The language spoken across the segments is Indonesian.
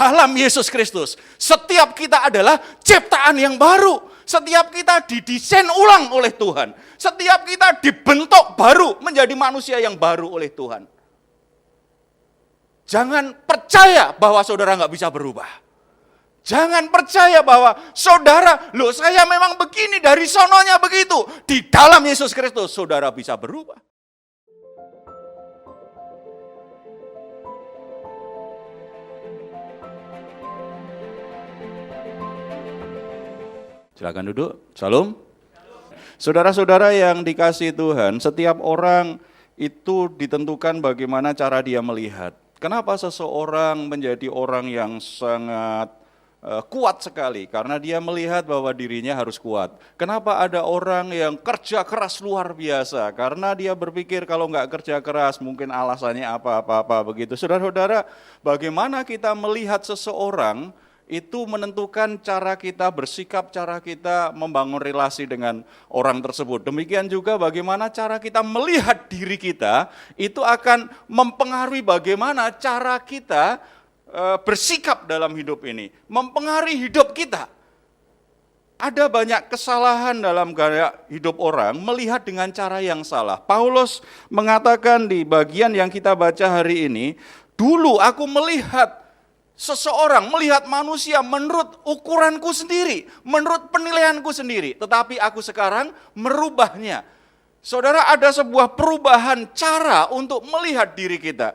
dalam Yesus Kristus. Setiap kita adalah ciptaan yang baru. Setiap kita didesain ulang oleh Tuhan. Setiap kita dibentuk baru menjadi manusia yang baru oleh Tuhan. Jangan percaya bahwa saudara nggak bisa berubah. Jangan percaya bahwa saudara, loh saya memang begini, dari sononya begitu. Di dalam Yesus Kristus saudara bisa berubah. Silakan duduk. Shalom. Saudara-saudara yang dikasihi Tuhan, setiap orang itu ditentukan bagaimana cara dia melihat. Kenapa seseorang menjadi orang yang sangat kuat sekali? Karena dia melihat bahwa dirinya harus kuat. Kenapa ada orang yang kerja keras luar biasa? Karena dia berpikir kalau nggak kerja keras mungkin alasannya apa-apa begitu. Saudara-saudara, bagaimana kita melihat seseorang itu menentukan cara kita bersikap, cara kita membangun relasi dengan orang tersebut. Demikian juga bagaimana cara kita melihat diri kita, itu akan mempengaruhi bagaimana cara kita bersikap dalam hidup ini. Mempengaruhi hidup kita. Ada banyak kesalahan dalam gaya hidup orang melihat dengan cara yang salah. Paulus mengatakan di bagian yang kita baca hari ini, dulu aku melihat seseorang, melihat manusia menurut ukuranku sendiri, menurut penilaianku sendiri, tetapi aku sekarang merubahnya. Saudara, ada sebuah perubahan cara untuk melihat diri kita.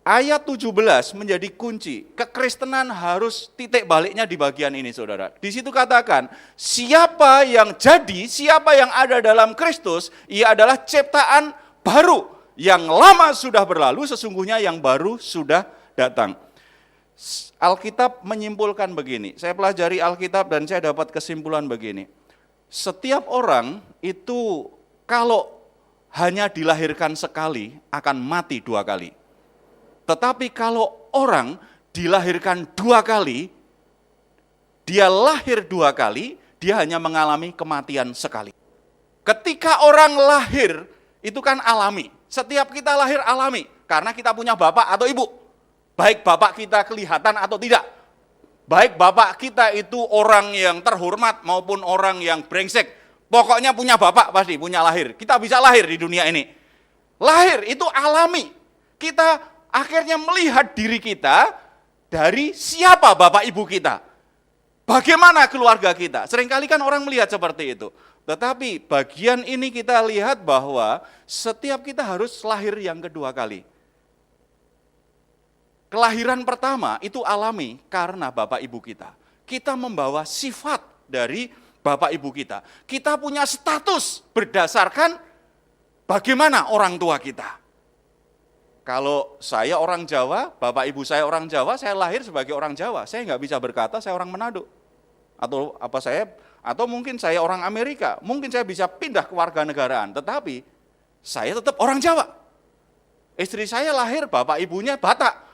Ayat 17 menjadi kunci. Kekristenan harus titik baliknya di bagian ini, saudara. Di situ katakan, siapa yang jadi, siapa yang ada dalam Kristus, ia adalah ciptaan baru. Yang lama sudah berlalu, sesungguhnya yang baru sudah datang. Alkitab menyimpulkan begini, saya pelajari Alkitab dan saya dapat kesimpulan begini. Setiap orang itu kalau hanya dilahirkan sekali akan mati 2 kali. Tetapi kalau orang dilahirkan 2 kali, dia lahir 2 kali, dia hanya mengalami kematian sekali. Ketika orang lahir itu kan alami, setiap kita lahir alami karena kita punya bapak atau ibu. Baik bapak kita kelihatan atau tidak. Baik bapak kita itu orang yang terhormat maupun orang yang brengsek. Pokoknya punya bapak pasti, punya lahir. Kita bisa lahir di dunia ini. Lahir itu alami. Kita akhirnya melihat diri kita dari siapa bapak ibu kita. Bagaimana keluarga kita. Seringkali kan orang melihat seperti itu. Tetapi bagian ini kita lihat bahwa setiap kita harus lahir yang kedua kali. Kelahiran pertama itu alami karena bapak ibu kita. Kita membawa sifat dari bapak ibu kita. Kita punya status berdasarkan bagaimana orang tua kita. Kalau saya orang Jawa, bapak ibu saya orang Jawa, saya lahir sebagai orang Jawa. Saya nggak bisa berkata saya orang Manado. Atau mungkin saya orang Amerika. Mungkin saya bisa pindah ke warganegaraan. Tetapi saya tetap orang Jawa. Istri saya lahir, bapak ibunya Batak.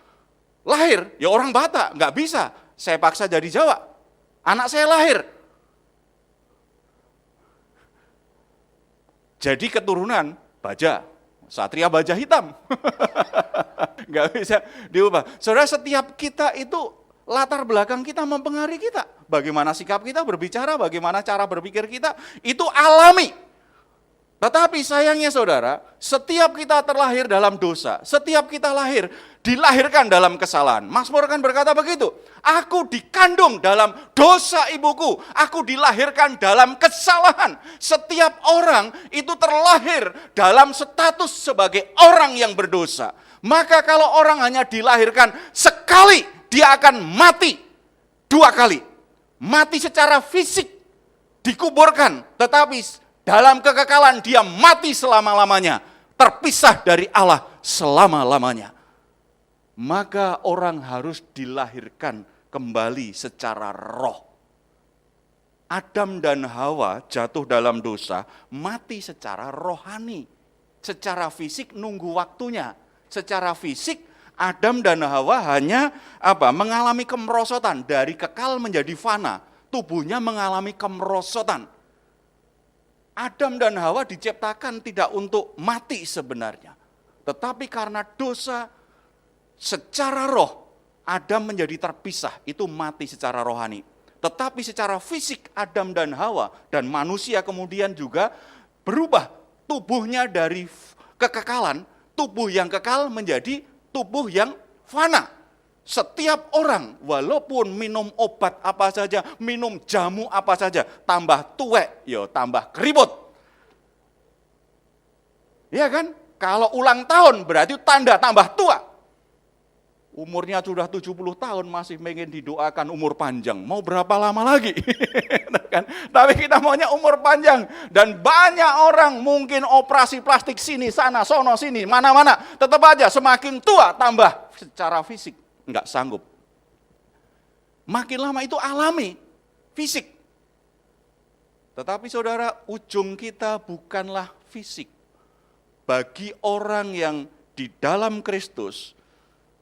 Lahir, ya orang Batak, nggak bisa. Saya paksa jadi Jawa. Anak saya lahir. Jadi keturunan Baja, Satria Baja Hitam. Nggak bisa diubah. Saudara, setiap kita itu latar belakang kita mempengaruhi kita. Bagaimana sikap kita berbicara, bagaimana cara berpikir kita, itu alami. Tetapi sayangnya saudara, setiap kita terlahir dalam dosa, setiap kita lahir, dilahirkan dalam kesalahan. Mazmur kan berkata begitu, aku dikandung dalam dosa ibuku, aku dilahirkan dalam kesalahan. Setiap orang itu terlahir dalam status sebagai orang yang berdosa. Maka kalau orang hanya dilahirkan sekali, dia akan mati 2 kali. Mati secara fisik, dikuburkan, tetapi dalam kekekalan dia mati selama-lamanya, terpisah dari Allah selama-lamanya. Maka orang harus dilahirkan kembali secara roh. Adam dan Hawa jatuh dalam dosa, mati secara rohani. Secara fisik nunggu waktunya. Secara fisik Adam dan Hawa hanya mengalami kemerosotan, dari kekal menjadi fana. Tubuhnya mengalami kemerosotan. Adam dan Hawa diciptakan tidak untuk mati sebenarnya. Tetapi karena dosa secara roh, Adam menjadi terpisah, itu mati secara rohani. Tetapi secara fisik Adam dan Hawa dan manusia kemudian juga berubah. Tubuhnya dari kekekalan, tubuh yang kekal menjadi tubuh yang fana. Setiap orang walaupun minum obat apa saja, minum jamu apa saja, tambah tuwek, tambah keribut. Ya kan? Kalau ulang tahun berarti tanda tambah tua. Umurnya sudah 70 tahun masih ingin didoakan umur panjang. Mau berapa lama lagi? Tapi kita maunya umur panjang. Dan banyak orang mungkin operasi plastik sini, sana, sono, sini, mana-mana. Tetap aja semakin tua tambah secara fisik. Enggak sanggup. Makin lama itu alami, fisik. Tetapi saudara, ujung kita bukanlah fisik. Bagi orang yang di dalam Kristus,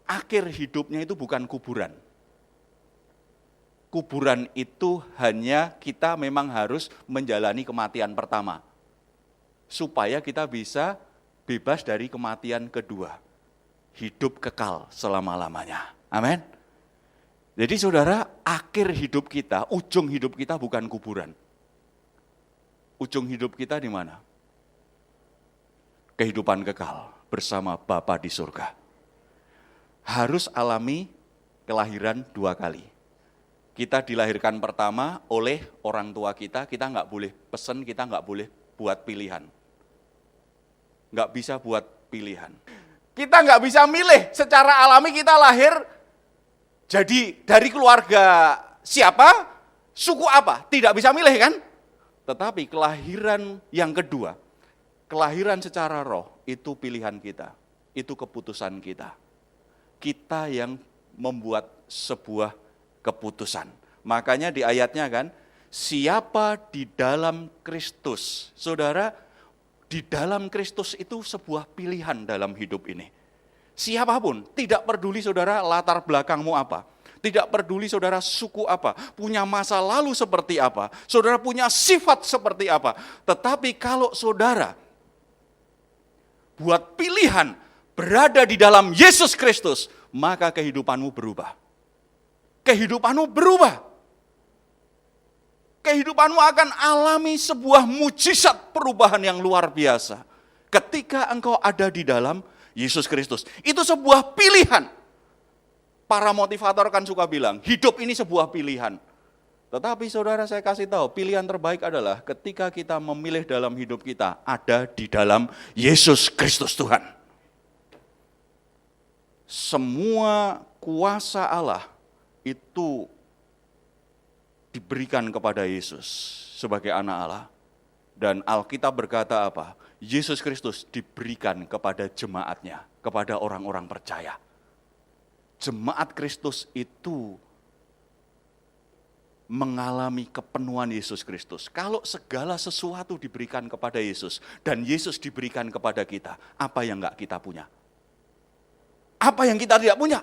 akhir hidupnya itu bukan kuburan. Kuburan itu hanya kita memang harus menjalani kematian pertama. Supaya kita bisa bebas dari kematian kedua. Hidup kekal selama-lamanya. Amin. Jadi saudara, akhir hidup kita, ujung hidup kita bukan kuburan. Ujung hidup kita di mana? Kehidupan kekal bersama Bapa di surga. Harus alami kelahiran 2 kali. Kita dilahirkan pertama oleh orang tua kita nggak boleh pesen, kita nggak boleh buat pilihan. Nggak bisa buat pilihan. Kita nggak bisa milih, secara alami kita lahir jadi dari keluarga siapa, suku apa, tidak bisa milih kan? Tetapi kelahiran yang kedua, kelahiran secara roh, itu pilihan kita, itu keputusan kita. Kita yang membuat sebuah keputusan. Makanya di ayatnya kan, siapa di dalam Kristus. Saudara, di dalam Kristus itu sebuah pilihan dalam hidup ini. Siapapun, tidak peduli saudara latar belakangmu apa. Tidak peduli saudara suku apa, punya masa lalu seperti apa, saudara punya sifat seperti apa. Tetapi kalau saudara buat pilihan, berada di dalam Yesus Kristus, maka kehidupanmu berubah. Kehidupanmu berubah. Kehidupanmu akan alami sebuah mujizat perubahan yang luar biasa. Ketika engkau ada di dalam Yesus Kristus. Itu sebuah pilihan. Para motivator kan suka bilang, hidup ini sebuah pilihan. Tetapi saudara saya kasih tahu, pilihan terbaik adalah ketika kita memilih dalam hidup kita, ada di dalam Yesus Kristus Tuhan. Semua kuasa Allah itu diberikan kepada Yesus sebagai anak Allah. Dan Alkitab berkata apa? Yesus Kristus diberikan kepada jemaatnya, kepada orang-orang percaya. Jemaat Kristus itu mengalami kepenuhan Yesus Kristus. Kalau segala sesuatu diberikan kepada Yesus dan Yesus diberikan kepada kita, apa yang enggak kita punya? Apa yang kita tidak punya?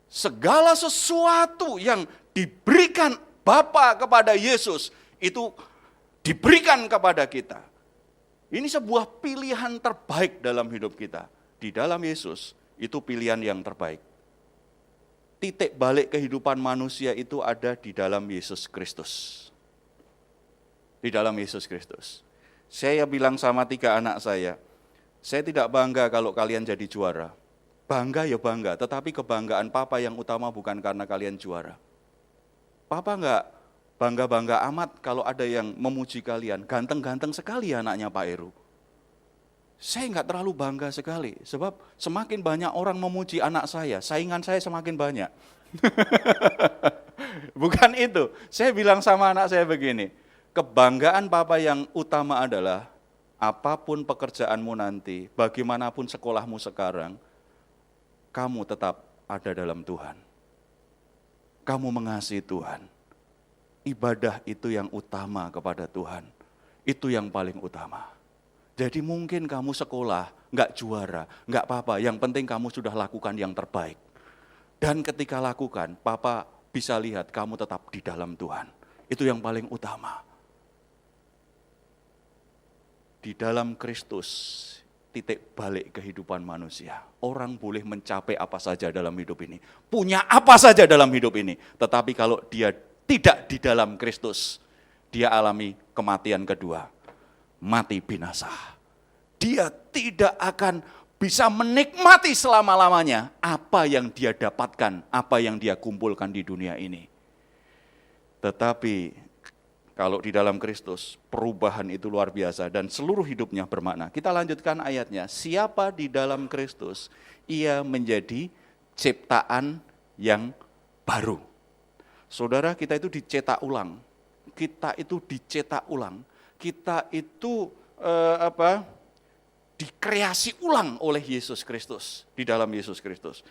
Segala sesuatu yang diberikan Bapa kepada Yesus, itu diberikan kepada kita. Ini sebuah pilihan terbaik dalam hidup kita. Di dalam Yesus, itu pilihan yang terbaik. Titik balik kehidupan manusia itu ada di dalam Yesus Kristus. Di dalam Yesus Kristus. Saya bilang sama 3 anak saya tidak bangga kalau kalian jadi juara. Bangga ya bangga, tetapi kebanggaan Papa yang utama bukan karena kalian juara. Papa enggak bangga-bangga amat kalau ada yang memuji kalian. Ganteng-ganteng sekali anaknya Pak Eru. Saya enggak terlalu bangga sekali, sebab semakin banyak orang memuji anak saya, saingan saya semakin banyak. Bukan itu, saya bilang sama anak saya begini, kebanggaan Papa yang utama adalah, apapun pekerjaanmu nanti, bagaimanapun sekolahmu sekarang, kamu tetap ada dalam Tuhan. Kamu mengasihi Tuhan. Ibadah itu yang utama kepada Tuhan. Itu yang paling utama. Jadi mungkin kamu sekolah, enggak juara, enggak apa-apa. Yang penting kamu sudah lakukan yang terbaik. Dan ketika lakukan, Papa bisa lihat kamu tetap di dalam Tuhan. Itu yang paling utama. Di dalam Kristus, titik balik kehidupan manusia. Orang boleh mencapai apa saja dalam hidup ini, punya apa saja dalam hidup ini, tetapi kalau dia tidak di dalam Kristus, dia alami kematian kedua, mati binasa. Dia tidak akan bisa menikmati selama-lamanya apa yang dia dapatkan, apa yang dia kumpulkan di dunia ini. Tetapi kalau di dalam Kristus, perubahan itu luar biasa dan seluruh hidupnya bermakna. Kita lanjutkan ayatnya. Siapa di dalam Kristus, ia menjadi ciptaan yang baru. Saudara, kita itu dicetak ulang. Kita itu dicetak ulang. Kita itu dikreasi ulang oleh Yesus Kristus, di dalam Yesus Kristus.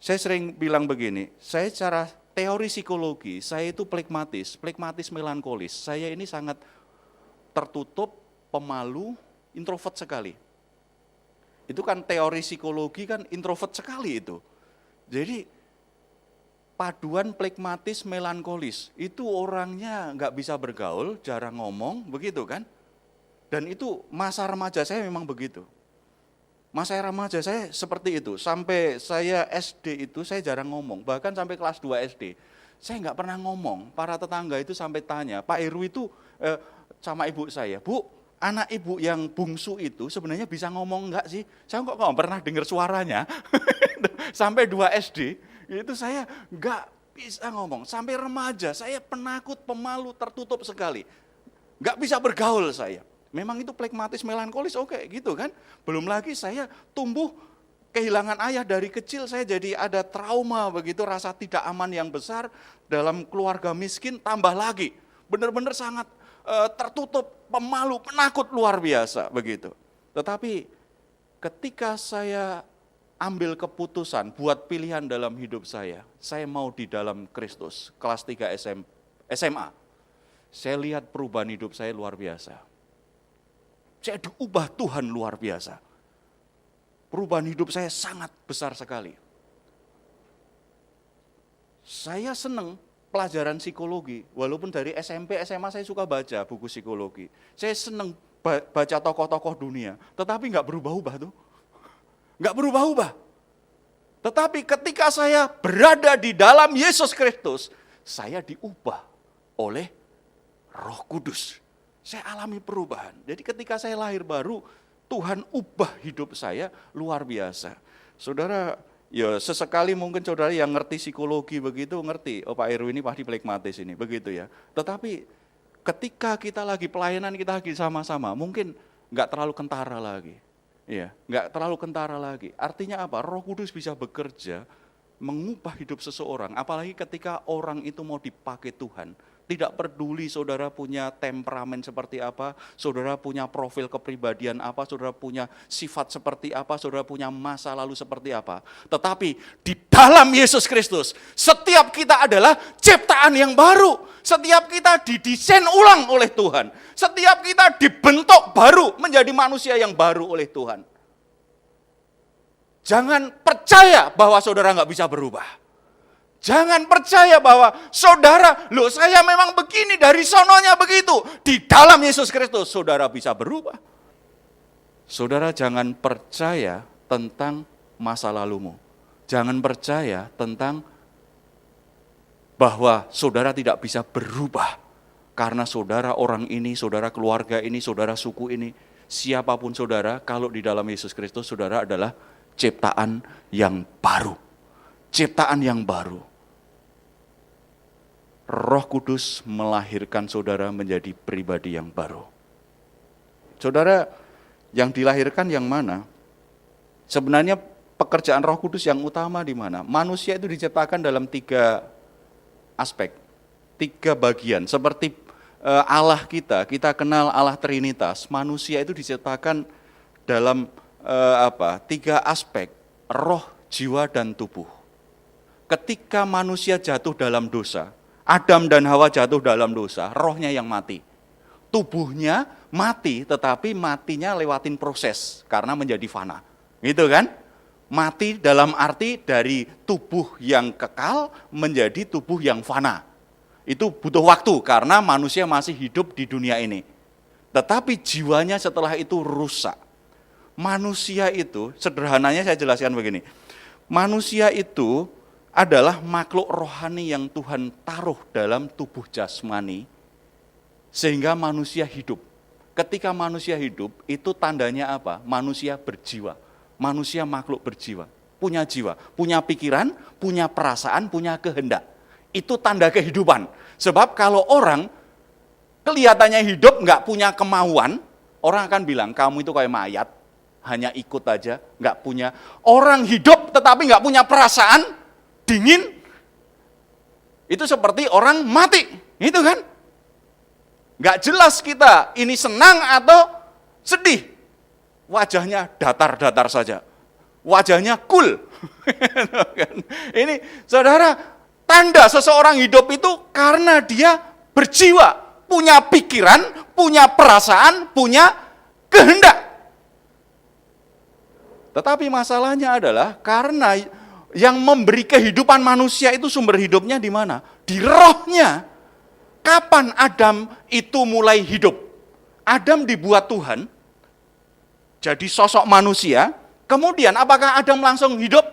Saya sering bilang begini, saya secara teori psikologi, saya itu plekmatis melankolis. Saya ini sangat tertutup, pemalu, introvert sekali. Itu kan teori psikologi kan introvert sekali itu. Jadi paduan plekmatis melankolis, itu orangnya nggak bisa bergaul, jarang ngomong, begitu kan? Dan itu masa remaja saya memang begitu. Masa remaja saya seperti itu, sampai saya SD itu saya jarang ngomong, bahkan sampai kelas 2 SD. Saya nggak pernah ngomong, para tetangga itu sampai tanya, Pak Heru itu sama ibu saya, Bu, anak ibu yang bungsu itu sebenarnya bisa ngomong enggak sih? Saya kok nggak pernah dengar suaranya, sampai 2 SD, itu saya nggak bisa ngomong. Sampai remaja, saya penakut, pemalu, tertutup sekali. Nggak bisa bergaul saya. Memang itu plekmatis melankolis, oke gitu kan. Belum lagi saya tumbuh kehilangan ayah dari kecil, saya jadi ada trauma begitu, rasa tidak aman yang besar dalam keluarga miskin, tambah lagi. Benar-benar sangat tertutup, pemalu, penakut luar biasa begitu. Tetapi ketika saya ambil keputusan buat pilihan dalam hidup saya mau di dalam Kristus, kelas 3 SMA. Saya lihat perubahan hidup saya luar biasa. Saya diubah Tuhan luar biasa. Perubahan hidup saya sangat besar sekali. Saya senang pelajaran psikologi, walaupun dari SMP, SMA saya suka baca buku psikologi. Saya senang baca tokoh-tokoh dunia, tetapi nggak berubah-ubah tuh. Nggak berubah-ubah. Tetapi ketika saya berada di dalam Yesus Kristus, saya diubah oleh Roh Kudus. Saya alami perubahan. Jadi ketika saya lahir baru, Tuhan ubah hidup saya luar biasa. Saudara, ya sesekali mungkin saudara yang ngerti psikologi begitu, ngerti, oh Pak Heru ini pasti plekmatis ini, begitu ya. Tetapi ketika kita lagi pelayanan, kita lagi sama-sama, mungkin nggak terlalu kentara lagi. Ya, nggak terlalu kentara lagi. Artinya apa? Roh Kudus bisa bekerja, mengubah hidup seseorang, apalagi ketika orang itu mau dipakai Tuhan. Tidak peduli saudara punya temperamen seperti apa, saudara punya profil kepribadian apa, saudara punya sifat seperti apa, saudara punya masa lalu seperti apa. Tetapi di dalam Yesus Kristus, setiap kita adalah ciptaan yang baru. Setiap kita didesain ulang oleh Tuhan. Setiap kita dibentuk baru menjadi manusia yang baru oleh Tuhan. Jangan percaya bahwa saudara nggak bisa berubah. Jangan percaya bahwa saudara, loh saya memang begini dari sononya begitu. Di dalam Yesus Kristus saudara bisa berubah. Saudara jangan percaya tentang masa lalumu. Jangan percaya tentang bahwa saudara tidak bisa berubah. Karena saudara orang ini, saudara keluarga ini, saudara suku ini. Siapapun saudara, kalau di dalam Yesus Kristus saudara adalah ciptaan yang baru. Ciptaan yang baru. Roh Kudus melahirkan saudara menjadi pribadi yang baru. Saudara, yang dilahirkan yang mana? Sebenarnya pekerjaan Roh Kudus yang utama di mana? Manusia itu diciptakan dalam 3 aspek, 3 bagian. Seperti Allah kita kenal Allah Trinitas. Manusia itu diciptakan dalam 3 aspek, roh, jiwa, dan tubuh. Ketika manusia jatuh dalam dosa, Adam dan Hawa jatuh dalam dosa, rohnya yang mati. Tubuhnya mati, tetapi matinya lewatin proses, karena menjadi fana. Gitu kan? Mati dalam arti dari tubuh yang kekal menjadi tubuh yang fana. Itu butuh waktu, karena manusia masih hidup di dunia ini. Tetapi jiwanya setelah itu rusak. manusia itu, sederhananya saya jelaskan begini. Manusia itu adalah makhluk rohani yang Tuhan taruh dalam tubuh jasmani, sehingga manusia hidup. Ketika manusia hidup, itu tandanya apa? Manusia berjiwa. Manusia makhluk berjiwa. Punya jiwa, punya pikiran, punya perasaan, punya kehendak. Itu tanda kehidupan. Sebab kalau orang kelihatannya hidup, nggak punya kemauan, orang akan bilang, kamu itu kayak mayat, hanya ikut aja, nggak punya. Orang hidup tetapi nggak punya perasaan, dingin, itu seperti orang mati, itu kan? Nggak jelas kita, ini senang atau sedih. Wajahnya datar-datar saja. Wajahnya cool. Ini saudara, tanda seseorang hidup itu karena dia berjiwa, punya pikiran, punya perasaan, punya kehendak. Tetapi masalahnya adalah karena yang memberi kehidupan manusia itu sumber hidupnya di mana? Di rohnya. Kapan Adam itu mulai hidup? Adam dibuat Tuhan, jadi sosok manusia, kemudian apakah Adam langsung hidup?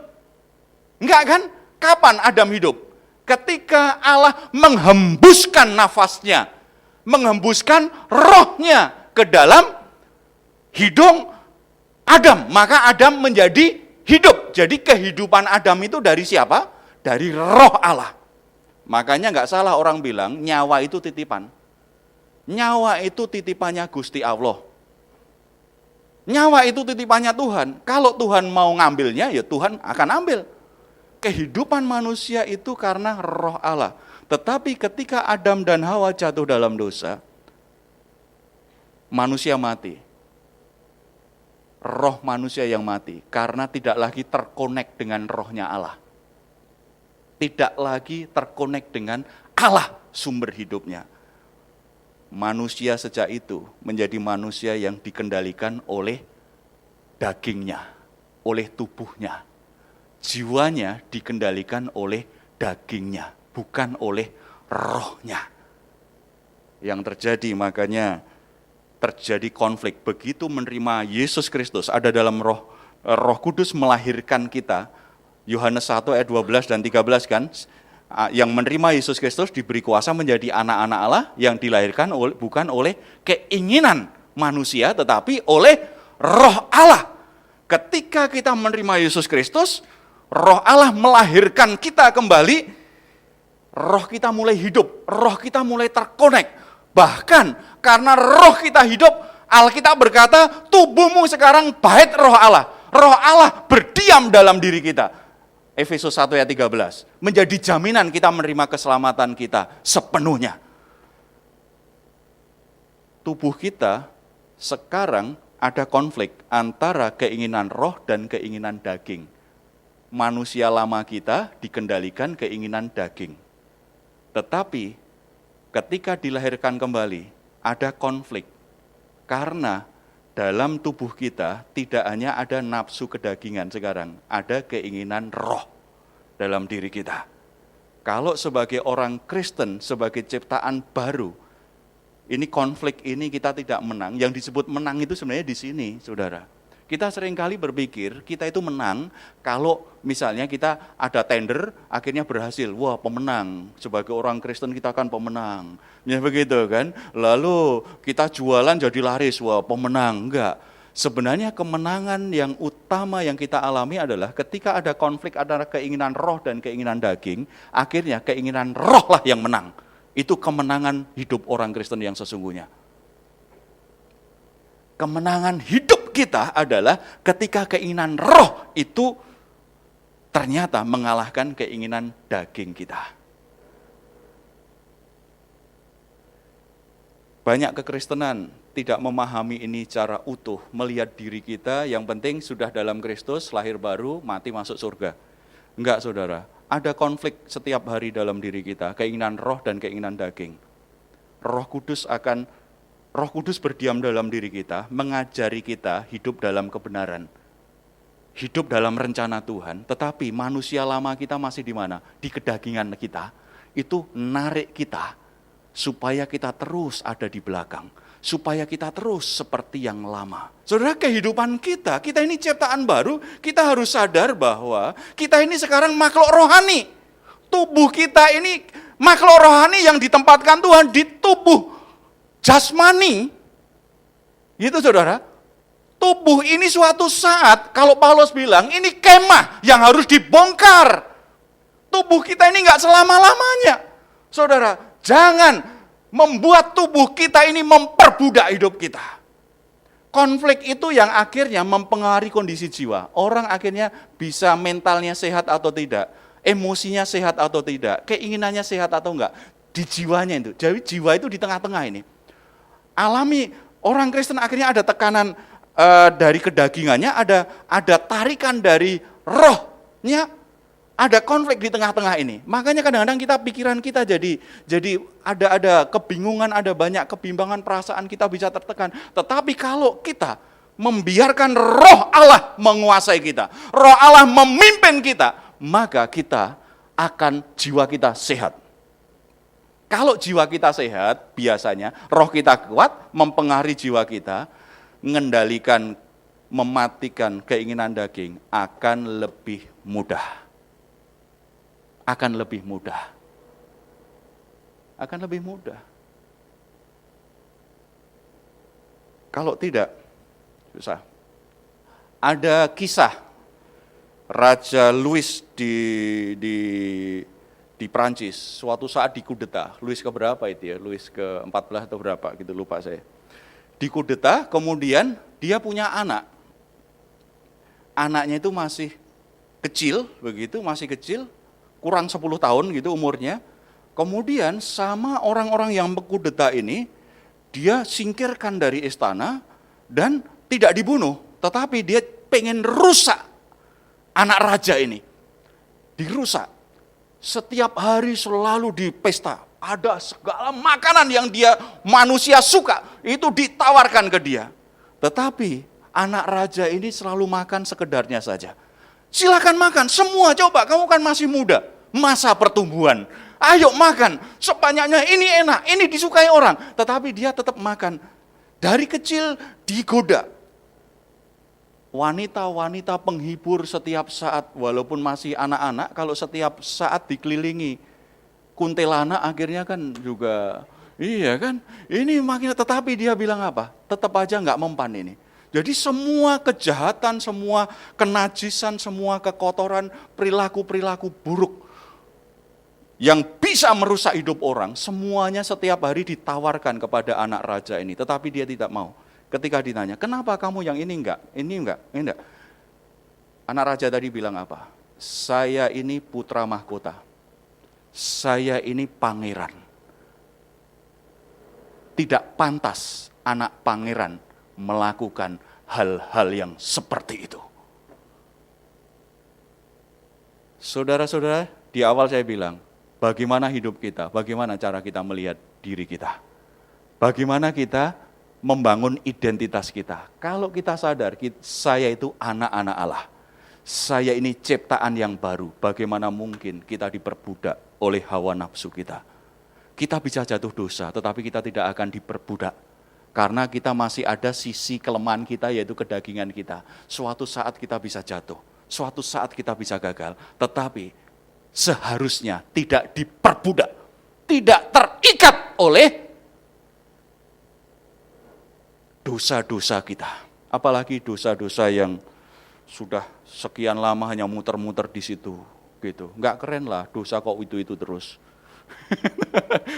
Enggak kan? Kapan Adam hidup? Ketika Allah menghembuskan nafasnya, menghembuskan rohnya ke dalam hidung Adam, maka Adam menjadi hidup. Jadi kehidupan Adam itu dari siapa? Dari roh Allah. Makanya nggak salah orang bilang nyawa itu titipan. Nyawa itu titipannya Gusti Allah. Nyawa itu titipannya Tuhan. Kalau Tuhan mau ngambilnya, ya Tuhan akan ambil. Kehidupan manusia itu karena roh Allah. Tetapi ketika Adam dan Hawa jatuh dalam dosa, manusia mati. Roh manusia yang mati karena tidak lagi terkonek dengan rohnya Allah. Tidak lagi terkonek dengan Allah sumber hidupnya. Manusia sejak itu menjadi manusia yang dikendalikan oleh dagingnya, oleh tubuhnya. Jiwanya dikendalikan oleh dagingnya, bukan oleh rohnya. Yang terjadi makanya terjadi konflik. Begitu menerima Yesus Kristus, ada dalam Roh Kudus melahirkan kita. Yohanes 1 ayat 12 dan 13 kan, yang menerima Yesus Kristus diberi kuasa menjadi anak-anak Allah yang dilahirkan bukan oleh keinginan manusia tetapi oleh roh Allah. Ketika kita menerima Yesus Kristus, roh Allah melahirkan kita kembali, roh kita mulai hidup, roh kita mulai terkonek. Bahkan karena roh kita hidup, Alkitab berkata, tubuhmu sekarang bait roh Allah. Roh Allah berdiam dalam diri kita. Efesus 1 ayat 13, menjadi jaminan kita menerima keselamatan kita sepenuhnya. Tubuh kita sekarang ada konflik antara keinginan roh dan keinginan daging. Manusia lama kita dikendalikan keinginan daging. Tetapi ketika dilahirkan kembali, ada konflik. Karena dalam tubuh kita tidak hanya ada nafsu kedagingan sekarang, ada keinginan roh dalam diri kita. Kalau sebagai orang Kristen, sebagai ciptaan baru, ini konflik ini kita tidak menang. Yang disebut menang itu sebenarnya di sini, saudara. Kita seringkali berpikir kita itu menang kalau misalnya kita ada tender, akhirnya berhasil. Wah, pemenang. Sebagai orang Kristen kita kan pemenang. Ya begitu kan. Lalu kita jualan jadi laris. Wah, pemenang. Enggak. Sebenarnya kemenangan yang utama yang kita alami adalah ketika ada konflik antara keinginan roh dan keinginan daging, akhirnya keinginan roh lah yang menang. Itu kemenangan hidup orang Kristen yang sesungguhnya. Kemenangan hidup kita adalah ketika keinginan roh itu ternyata mengalahkan keinginan daging kita. Banyak kekristenan tidak memahami ini secara utuh, melihat diri kita yang penting sudah dalam Kristus, lahir baru, mati masuk surga. Enggak, saudara, ada konflik setiap hari dalam diri kita, keinginan roh dan keinginan daging. Roh Kudus berdiam dalam diri kita, mengajari kita hidup dalam kebenaran, hidup dalam rencana Tuhan. Tetapi manusia lama kita masih di mana? Di kedagingan kita. Itu narik kita supaya kita terus ada di belakang, supaya kita terus seperti yang lama. Saudara, kehidupan kita ini ciptaan baru, kita harus sadar bahwa kita ini sekarang makhluk rohani. Tubuh kita ini makhluk rohani yang ditempatkan Tuhan di tubuh jasmani. Gitu saudara. Tubuh ini suatu saat, kalau Paulus bilang, ini kemah yang harus dibongkar. Tubuh kita ini enggak selama-lamanya. Saudara, jangan membuat tubuh kita ini memperbudak hidup kita. Konflik itu yang akhirnya mempengaruhi kondisi jiwa. Orang akhirnya bisa mentalnya sehat atau tidak, emosinya sehat atau tidak, keinginannya sehat atau enggak. Di jiwanya itu. Jadi jiwa itu di tengah-tengah ini. Alami orang Kristen akhirnya ada tekanan dari kedagingannya, ada tarikan dari rohnya, ada konflik di tengah-tengah ini. Makanya kadang-kadang pikiran kita jadi ada kebingungan, ada banyak kebimbangan, perasaan kita bisa tertekan. Tetapi kalau kita membiarkan roh Allah menguasai kita, roh Allah memimpin kita, maka jiwa kita sehat. Kalau jiwa kita sehat, biasanya roh kita kuat, mempengaruhi jiwa kita, mengendalikan, mematikan keinginan daging akan lebih mudah. Akan lebih mudah. Akan lebih mudah. Kalau tidak, susah. Ada kisah Raja Louis di Prancis, suatu saat dikudeta. Louis keberapa itu ya? Louis ke-14 atau berapa gitu, lupa saya. Dikudeta, kemudian dia punya anak. Anaknya itu masih kecil, masih kecil, kurang 10 tahun gitu umurnya. Kemudian sama orang-orang yang mengkudeta ini, dia singkirkan dari istana dan tidak dibunuh, tetapi dia pengen rusak anak raja ini. Dirusak. Setiap hari selalu di pesta, ada segala makanan yang manusia suka, itu ditawarkan ke dia. Tetapi anak raja ini selalu makan sekedarnya saja. Silakan makan, semua coba, kamu kan masih muda, masa pertumbuhan. Ayo makan, sebanyaknya, ini enak, ini disukai orang. Tetapi dia tetap makan. Dari kecil digoda. Wanita-wanita penghibur setiap saat, walaupun masih anak-anak, kalau setiap saat dikelilingi kuntilanak akhirnya kan juga, iya kan, ini makin, tetapi dia bilang apa? Tetap aja nggak mempan ini. Jadi semua kejahatan, semua kenajisan, semua kekotoran, perilaku-perilaku buruk yang bisa merusak hidup orang, semuanya setiap hari ditawarkan kepada anak raja ini, tetapi dia tidak mau. Ketika ditanya, kenapa kamu yang ini enggak, ini enggak, ini enggak. Anak raja tadi bilang apa? Saya ini putra mahkota, saya ini pangeran. Tidak pantas anak pangeran melakukan hal-hal yang seperti itu. Saudara-saudara, di awal saya bilang, bagaimana hidup kita, bagaimana cara kita melihat diri kita. Bagaimana kita membangun identitas kita. Kalau kita sadar, saya itu anak-anak Allah. Saya ini ciptaan yang baru. Bagaimana mungkin kita diperbudak oleh hawa nafsu kita. Kita bisa jatuh dosa, tetapi kita tidak akan diperbudak. Karena kita masih ada sisi kelemahan kita, yaitu kedagingan kita. Suatu saat kita bisa jatuh. Suatu saat kita bisa gagal. Tetapi seharusnya tidak diperbudak. Tidak terikat oleh dosa-dosa kita, apalagi dosa-dosa yang sudah sekian lama hanya muter-muter di situ, gitu. Nggak keren lah, dosa kok itu terus.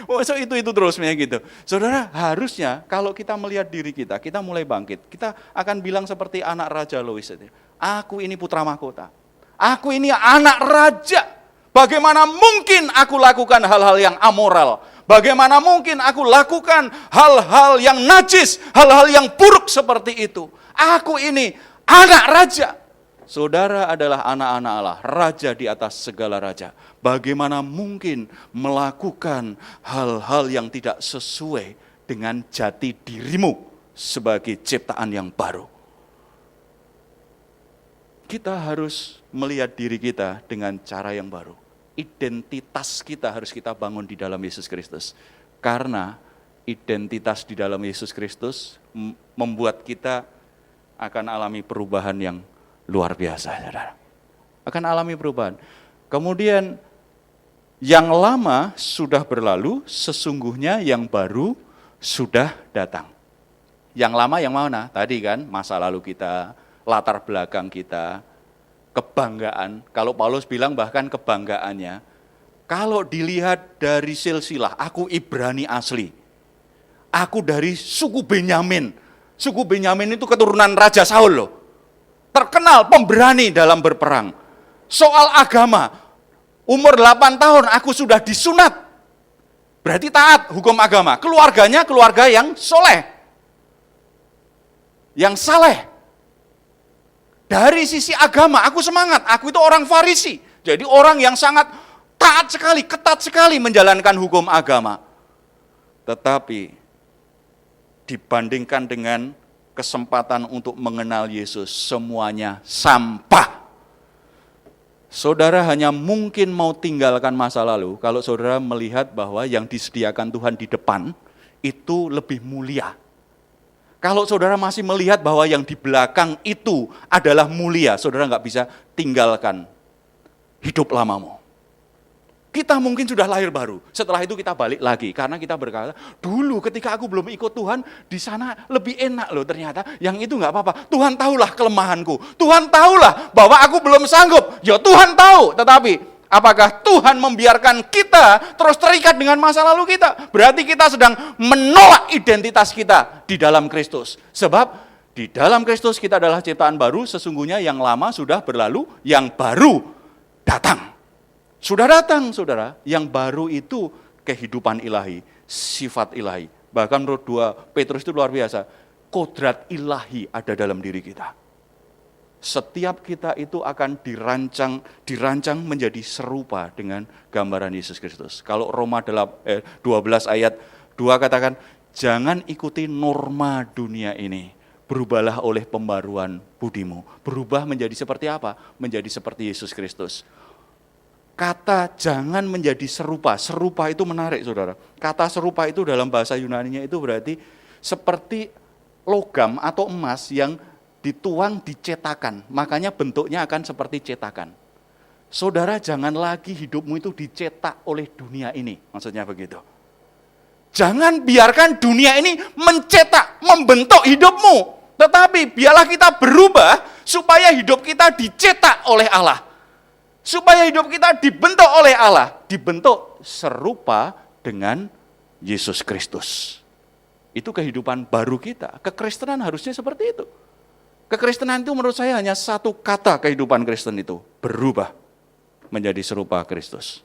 Masa itu terus, gitu. Saudara, harusnya kalau kita melihat diri kita mulai bangkit. Kita akan bilang seperti anak Raja Louis itu. Aku ini putra mahkota. Aku ini anak raja. Bagaimana mungkin aku lakukan hal-hal yang amoral? Bagaimana mungkin aku lakukan hal-hal yang najis, hal-hal yang buruk seperti itu? Aku ini anak raja. Saudara adalah anak-anak Allah, raja di atas segala raja. Bagaimana mungkin melakukan hal-hal yang tidak sesuai dengan jati dirimu sebagai ciptaan yang baru? Kita harus melihat diri kita dengan cara yang baru. Identitas kita harus kita bangun di dalam Yesus Kristus. Karena identitas di dalam Yesus Kristus membuat kita akan alami perubahan yang luar biasa, saudara. Akan alami perubahan. Kemudian yang lama sudah berlalu, sesungguhnya yang baru sudah datang. Yang lama yang mana? Tadi kan masa lalu kita, latar belakang kita, kebanggaan. Kalau Paulus bilang bahkan kebanggaannya, kalau dilihat dari silsilah, aku Ibrani asli. Aku dari suku Benyamin. Suku Benyamin itu keturunan Raja Saul loh. Terkenal pemberani dalam berperang. Soal agama, umur 8 tahun aku sudah disunat. Berarti taat hukum agama. Keluarganya keluarga yang soleh. Yang saleh. Dari sisi agama, aku semangat. Aku itu orang Farisi. Jadi orang yang sangat taat sekali, ketat sekali menjalankan hukum agama. Tetapi dibandingkan dengan kesempatan untuk mengenal Yesus, semuanya sampah. Saudara hanya mungkin mau tinggalkan masa lalu kalau saudara melihat bahwa yang disediakan Tuhan di depan itu lebih mulia. Kalau saudara masih melihat bahwa yang di belakang itu adalah mulia, saudara nggak bisa tinggalkan hidup lamamu. Kita mungkin sudah lahir baru, setelah itu kita balik lagi, karena kita berkata, dulu ketika aku belum ikut Tuhan, di sana lebih enak loh ternyata, yang itu nggak apa-apa. Tuhan tahulah kelemahanku, Tuhan tahulah bahwa aku belum sanggup, ya Tuhan tahu, tetapi apakah Tuhan membiarkan kita terus terikat dengan masa lalu kita? Berarti kita sedang menolak identitas kita di dalam Kristus. Sebab di dalam Kristus kita adalah ciptaan baru, sesungguhnya yang lama sudah berlalu, yang baru datang. Sudah datang, saudara, yang baru itu kehidupan ilahi, sifat ilahi. Bahkan menurut 2 Petrus itu luar biasa, kodrat ilahi ada dalam diri kita. Setiap kita itu akan dirancang menjadi serupa dengan gambaran Yesus Kristus. Kalau Roma 12 ayat 2 katakan, jangan ikuti norma dunia ini, berubahlah oleh pembaruan budimu. Berubah menjadi seperti apa? Menjadi seperti Yesus Kristus. Kata jangan menjadi serupa itu menarik, saudara. Kata serupa itu dalam bahasa Yunaninya itu berarti seperti logam atau emas yang dituang dicetakan. Makanya bentuknya akan seperti cetakan. Saudara, jangan lagi hidupmu itu dicetak oleh dunia ini. Maksudnya begitu. Jangan biarkan dunia ini mencetak, membentuk hidupmu. Tetapi biarlah kita berubah supaya hidup kita dicetak oleh Allah. Supaya hidup kita dibentuk oleh Allah, dibentuk serupa dengan Yesus Kristus. Itu kehidupan baru kita. Kekristenan harusnya seperti itu. Kekristenan itu menurut saya hanya satu kata kehidupan Kristen itu, berubah menjadi serupa Kristus.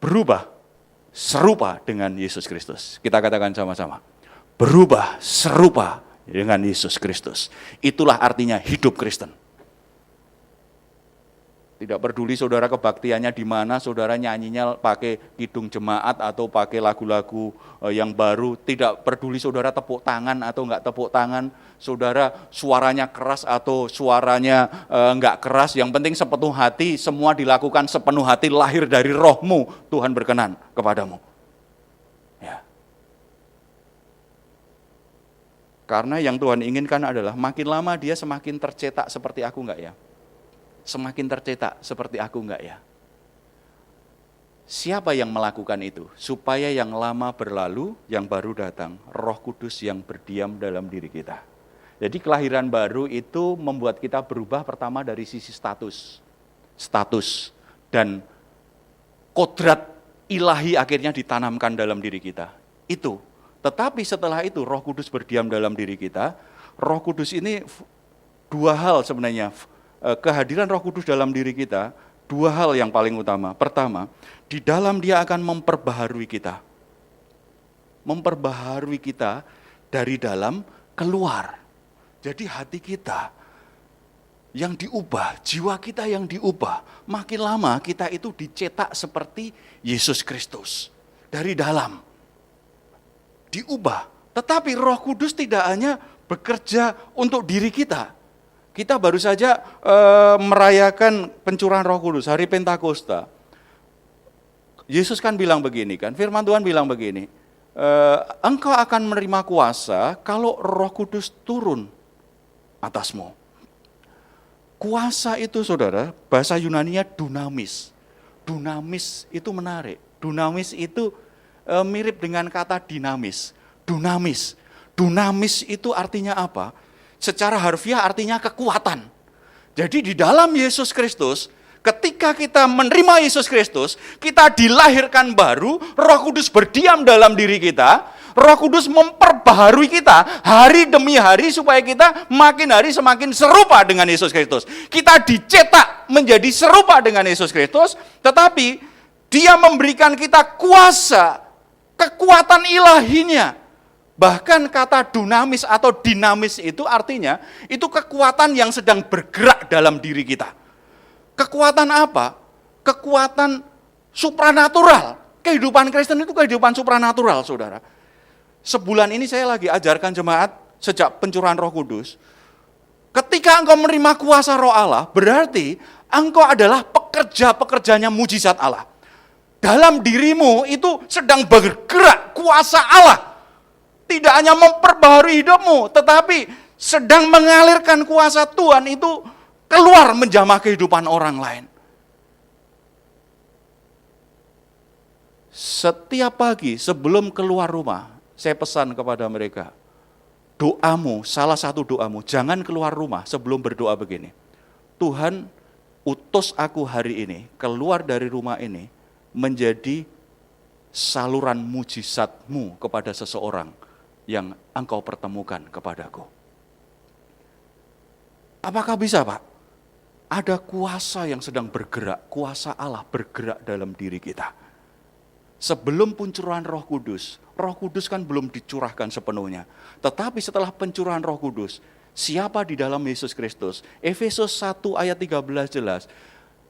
Berubah serupa dengan Yesus Kristus. Kita katakan sama-sama, berubah serupa dengan Yesus Kristus. Itulah artinya hidup Kristen. Tidak peduli saudara kebaktiannya di mana, saudara nyanyinya pakai kidung jemaat atau pakai lagu-lagu yang baru. Tidak peduli saudara tepuk tangan atau enggak tepuk tangan, saudara suaranya keras atau suaranya enggak keras. Yang penting sepenuh hati, semua dilakukan sepenuh hati, lahir dari rohmu, Tuhan berkenan kepadamu. Ya. Karena yang Tuhan inginkan adalah makin lama dia semakin tercetak seperti aku enggak ya? Semakin tercetak seperti aku enggak ya? Siapa yang melakukan itu? Supaya yang lama berlalu, yang baru datang. Roh Kudus yang berdiam dalam diri kita. Jadi kelahiran baru itu membuat kita berubah pertama dari sisi status. Dan kodrat ilahi akhirnya ditanamkan dalam diri kita. Itu. Tetapi setelah itu Roh Kudus berdiam dalam diri kita. Roh Kudus ini dua hal sebenarnya. Kehadiran Roh Kudus dalam diri kita, dua hal yang paling utama. Pertama, di dalam dia akan memperbaharui kita. Memperbaharui kita dari dalam keluar. Jadi hati kita yang diubah, jiwa kita yang diubah. Makin lama kita itu dicetak seperti Yesus Kristus. Dari dalam. Diubah. Tetapi Roh Kudus tidak hanya bekerja untuk diri kita. Kita baru saja merayakan pencurahan Roh Kudus, hari Pentakosta. Yesus kan bilang begini kan, firman Tuhan bilang begini, engkau akan menerima kuasa kalau Roh Kudus turun atasmu. Kuasa itu saudara, bahasa Yunaninya dunamis. Dunamis itu menarik. Dunamis itu mirip dengan kata dinamis. Dunamis. Dunamis itu artinya apa? Secara harfiah artinya kekuatan. Jadi di dalam Yesus Kristus, ketika kita menerima Yesus Kristus, kita dilahirkan baru, Roh Kudus berdiam dalam diri kita, Roh Kudus memperbaharui kita hari demi hari supaya kita makin hari semakin serupa dengan Yesus Kristus. Kita dicetak menjadi serupa dengan Yesus Kristus, tetapi Dia memberikan kita kuasa, kekuatan ilahinya. Bahkan kata dunamis atau dinamis itu artinya, itu kekuatan yang sedang bergerak dalam diri kita. Kekuatan apa? Kekuatan supranatural. Kehidupan Kristen itu kehidupan supranatural, saudara. Sebulan ini saya lagi ajarkan jemaat sejak pencurahan Roh Kudus. Ketika engkau menerima kuasa Roh Allah, berarti engkau adalah pekerja-pekerjanya mujizat Allah. Dalam dirimu itu sedang bergerak kuasa Allah. Tidak hanya memperbaharui hidupmu, tetapi sedang mengalirkan kuasa Tuhan itu keluar menjamah kehidupan orang lain. Setiap pagi sebelum keluar rumah, saya pesan kepada mereka, doamu, salah satu doamu, jangan keluar rumah sebelum berdoa begini. Tuhan, utus aku hari ini, keluar dari rumah ini, menjadi saluran mujizat-Mu kepada seseorang yang Engkau pertemukan kepadaku. Apakah bisa, Pak? Ada kuasa yang sedang bergerak, kuasa Allah bergerak dalam diri kita. Sebelum pencurahan Roh Kudus kan belum dicurahkan sepenuhnya. Tetapi setelah pencurahan Roh Kudus, siapa di dalam Yesus Kristus? Efesus 1 ayat 13 jelas,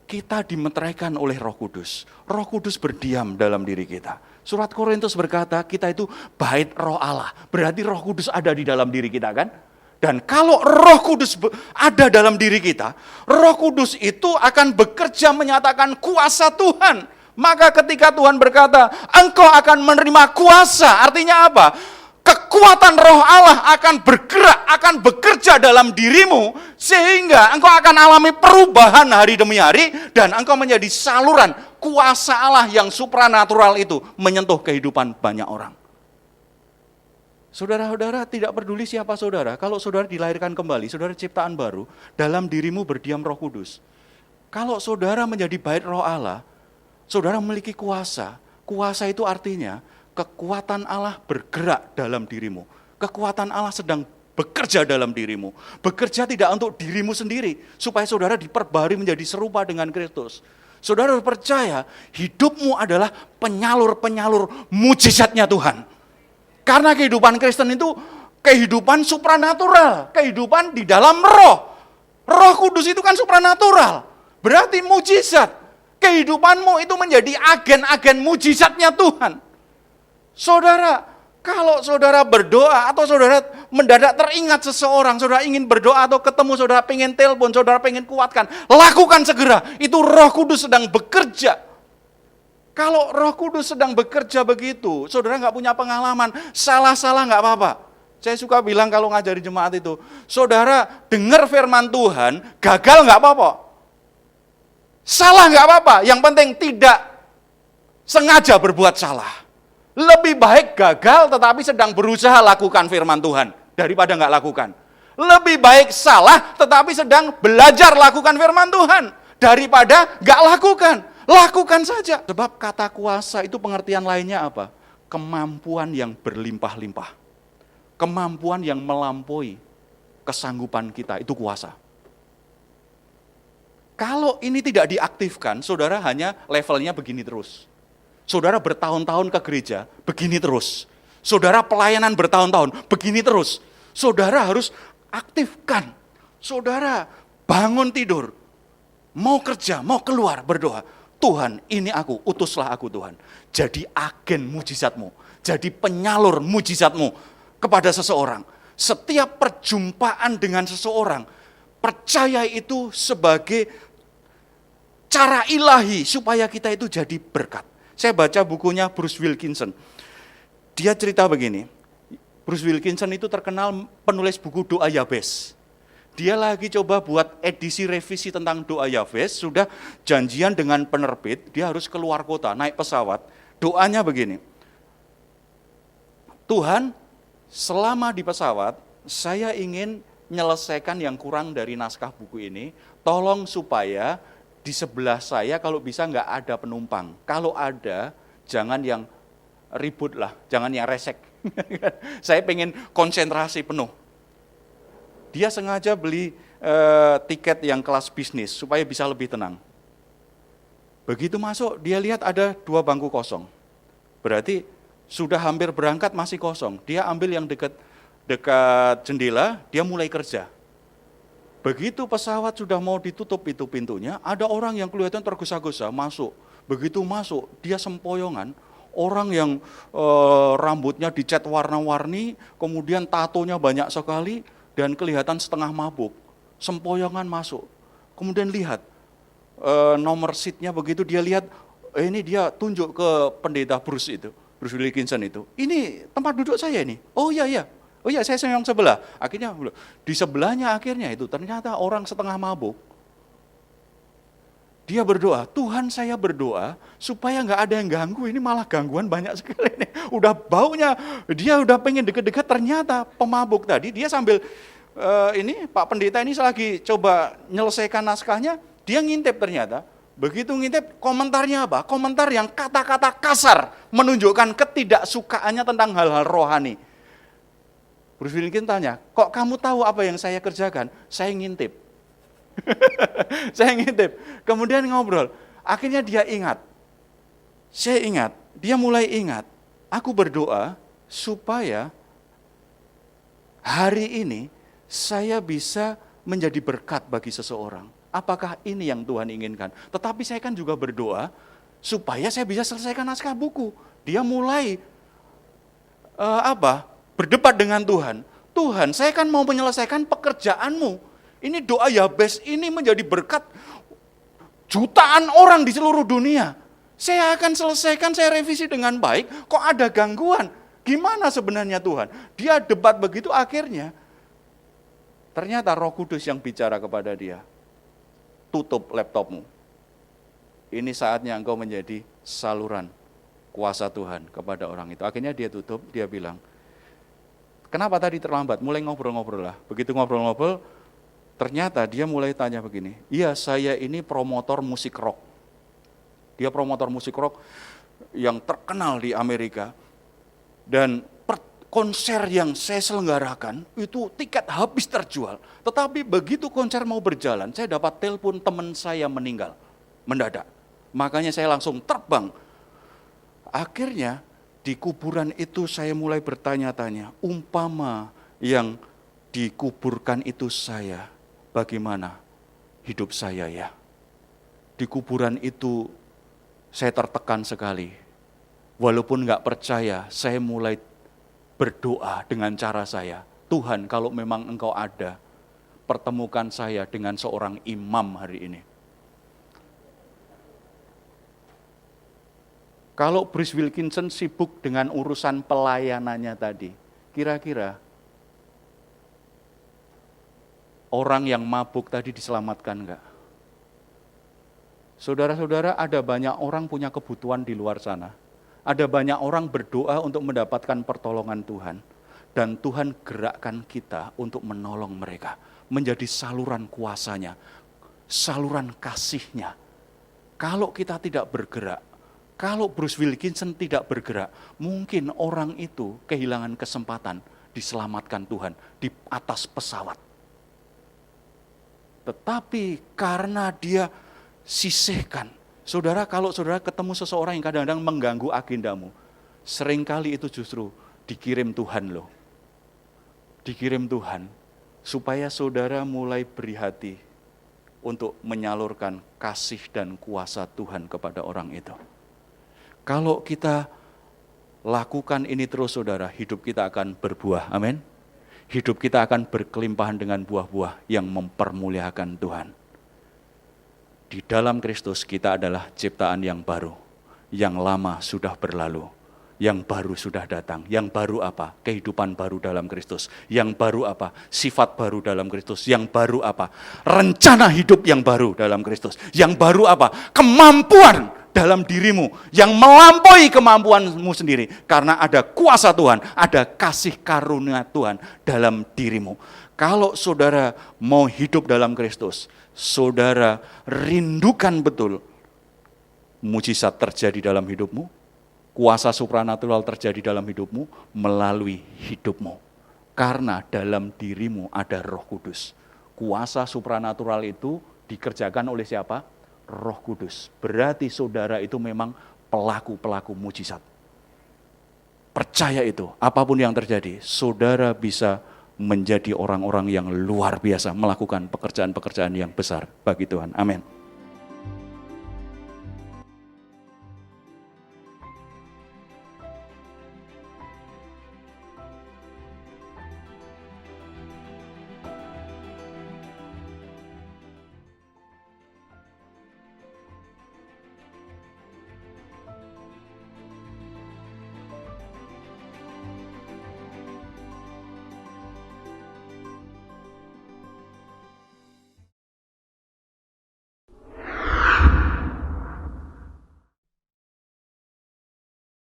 kita dimeteraikan oleh Roh Kudus. Roh Kudus berdiam dalam diri kita. Surat Korintus berkata, kita itu bait Roh Allah. Berarti Roh Kudus ada di dalam diri kita, kan? Dan kalau Roh Kudus ada dalam diri kita, Roh Kudus itu akan bekerja menyatakan kuasa Tuhan. Maka ketika Tuhan berkata, engkau akan menerima kuasa, artinya apa? Kekuatan Roh Allah akan bergerak, akan bekerja dalam dirimu, sehingga engkau akan alami perubahan hari demi hari, dan engkau menjadi saluran kuasa Allah yang supranatural itu menyentuh kehidupan banyak orang. Saudara-saudara, tidak peduli siapa saudara, kalau saudara dilahirkan kembali, saudara ciptaan baru, dalam dirimu berdiam Roh Kudus. Kalau saudara menjadi bait Roh Allah, saudara memiliki kuasa. Kuasa itu artinya kekuatan Allah bergerak dalam dirimu. Kekuatan Allah sedang bekerja dalam dirimu. Bekerja tidak untuk dirimu sendiri, supaya saudara diperbarui menjadi serupa dengan Kristus. Saudara percaya hidupmu adalah penyalur-penyalur mujizatnya Tuhan. Karena kehidupan Kristen itu kehidupan supranatural, kehidupan di dalam Roh. Roh Kudus itu kan supranatural, berarti mujizat. Kehidupanmu itu menjadi agen-agen mujizatnya Tuhan. Saudara, kalau saudara berdoa atau saudara mendadak teringat seseorang, saudara ingin berdoa atau ketemu, saudara pengen telepon, saudara pengen kuatkan, lakukan segera. Itu Roh Kudus sedang bekerja. Kalau Roh Kudus sedang bekerja begitu, saudara nggak punya pengalaman, salah-salah nggak apa-apa. Saya suka bilang kalau ngajari jemaat itu, saudara dengar firman Tuhan, gagal nggak apa-apa. Salah nggak apa-apa, yang penting tidak sengaja berbuat salah. Lebih baik gagal tetapi sedang berusaha lakukan firman Tuhan daripada nggak lakukan. Lebih baik salah tetapi sedang belajar lakukan firman Tuhan daripada nggak lakukan. Lakukan saja. Sebab kata kuasa itu pengertian lainnya apa? Kemampuan yang berlimpah-limpah. Kemampuan yang melampaui kesanggupan kita, itu kuasa. Kalau ini tidak diaktifkan, saudara hanya levelnya begini terus. Saudara bertahun-tahun ke gereja, begini terus. Saudara pelayanan bertahun-tahun, begini terus. Saudara harus aktifkan. Saudara bangun tidur, mau kerja, mau keluar, berdoa. Tuhan, ini aku, utuslah aku Tuhan. Jadi agen mujizatmu, jadi penyalur mujizatmu kepada seseorang. Setiap perjumpaan dengan seseorang, percaya itu sebagai cara ilahi supaya kita itu jadi berkat. Saya baca bukunya Bruce Wilkinson. Dia cerita begini, Bruce Wilkinson itu terkenal penulis buku doa Yabes. Dia lagi coba buat edisi revisi tentang doa Yabes, sudah janjian dengan penerbit, dia harus keluar kota, naik pesawat. Doanya begini, Tuhan, selama di pesawat, saya ingin menyelesaikan yang kurang dari naskah buku ini, tolong supaya di sebelah saya kalau bisa nggak ada penumpang. Kalau ada, jangan yang ribut lah, jangan yang resek. Saya pengen konsentrasi penuh. Dia sengaja beli tiket yang kelas bisnis supaya bisa lebih tenang. Begitu masuk, dia lihat ada 2 bangku kosong. Berarti sudah hampir berangkat masih kosong. Dia ambil yang dekat jendela, dia mulai kerja. Begitu pesawat sudah mau ditutup itu pintunya, ada orang yang kelihatan tergesa-gesa masuk. Begitu masuk, dia sempoyongan. Orang yang rambutnya dicat warna-warni, kemudian tatonya banyak sekali, dan kelihatan setengah mabuk. Sempoyongan masuk. Kemudian lihat, nomor seatnya begitu dia lihat, ini dia tunjuk ke pendeta Bruce Wilkinson itu. Ini tempat duduk saya ini. Oh iya, saya yang sebelah. Akhirnya di sebelahnya akhirnya itu ternyata orang setengah mabuk. Dia berdoa, Tuhan saya berdoa supaya nggak ada yang ganggu, ini malah gangguan banyak sekali nih. Udah baunya, dia udah pengen deket-deket, ternyata pemabuk tadi, dia sambil ini Pak Pendeta ini selagi coba nyelesaikan naskahnya, dia ngintip ternyata. Begitu ngintip, komentarnya apa? Komentar yang kata-kata kasar, menunjukkan ketidaksukaannya tentang hal-hal rohani. Bruce Wilkinson tanya, kok kamu tahu apa yang saya kerjakan? Saya ngintip. Saya ngintip, kemudian ngobrol. Akhirnya dia ingat. Saya ingat, dia mulai ingat. Aku berdoa supaya hari ini saya bisa menjadi berkat bagi seseorang. Apakah ini yang Tuhan inginkan? Tetapi saya kan juga berdoa supaya saya bisa selesaikan naskah buku. Dia mulai berdebat dengan Tuhan. Tuhan, saya kan mau menyelesaikan pekerjaanmu. Ini doa Yabes ini menjadi berkat jutaan orang di seluruh dunia. Saya akan selesaikan, saya revisi dengan baik, kok ada gangguan? Gimana sebenarnya Tuhan? Dia debat begitu akhirnya, ternyata Roh Kudus yang bicara kepada dia, tutup laptopmu. Ini saatnya engkau menjadi saluran kuasa Tuhan kepada orang itu. Akhirnya dia tutup, dia bilang, kenapa tadi terlambat? Mulai ngobrol-ngobrol lah. Begitu ngobrol-ngobrol, ternyata dia mulai tanya begini, iya saya ini promotor musik rock. Dia promotor musik rock yang terkenal di Amerika. Dan konser yang saya selenggarakan, itu tiket habis terjual. Tetapi begitu konser mau berjalan, saya dapat telepon teman saya meninggal, mendadak. Makanya saya langsung terbang. Akhirnya di kuburan itu saya mulai bertanya-tanya, umpama yang dikuburkan itu saya, bagaimana hidup saya ya? Di kuburan itu saya tertekan sekali. Walaupun nggak percaya, saya mulai berdoa dengan cara saya. Tuhan, kalau memang Engkau ada, pertemukan saya dengan seorang imam hari ini. Kalau Bruce Wilkinson sibuk dengan urusan pelayanannya tadi, kira-kira orang yang mabuk tadi diselamatkan enggak? Saudara-saudara, ada banyak orang punya kebutuhan di luar sana. Ada banyak orang berdoa untuk mendapatkan pertolongan Tuhan. Dan Tuhan gerakkan kita untuk menolong mereka. Menjadi saluran kuasanya, saluran kasihnya. Kalau kita tidak bergerak, kalau Bruce Wilkinson tidak bergerak, mungkin orang itu kehilangan kesempatan diselamatkan Tuhan di atas pesawat. Tetapi karena dia sisihkan. Saudara, kalau saudara ketemu seseorang yang kadang-kadang mengganggu agendamu, seringkali itu justru dikirim Tuhan loh. Dikirim Tuhan, supaya saudara mulai beri hati untuk menyalurkan kasih dan kuasa Tuhan kepada orang itu. Kalau kita lakukan ini terus saudara, hidup kita akan berbuah, amin. Hidup kita akan berkelimpahan dengan buah-buah yang mempermuliakan Tuhan. Di dalam Kristus kita adalah ciptaan yang baru, yang lama sudah berlalu, Yang baru sudah datang. Yang baru apa? Kehidupan baru dalam Kristus. Yang baru apa? Sifat baru dalam Kristus. Yang baru apa? Rencana hidup yang baru dalam Kristus. Yang baru apa? Kemampuan dalam dirimu yang melampaui kemampuanmu sendiri. Karena ada kuasa Tuhan, ada kasih karunia Tuhan dalam dirimu. Kalau saudara mau hidup dalam Kristus, saudara rindukan betul mujizat terjadi dalam hidupmu, kuasa supranatural terjadi dalam hidupmu melalui hidupmu. Karena dalam dirimu ada Roh Kudus. Kuasa supranatural itu dikerjakan oleh siapa? Roh Kudus. Berarti saudara itu memang pelaku-pelaku mujizat. Percaya itu, apapun yang terjadi, saudara bisa menjadi orang-orang yang luar biasa, melakukan pekerjaan-pekerjaan yang besar bagi Tuhan. Amin.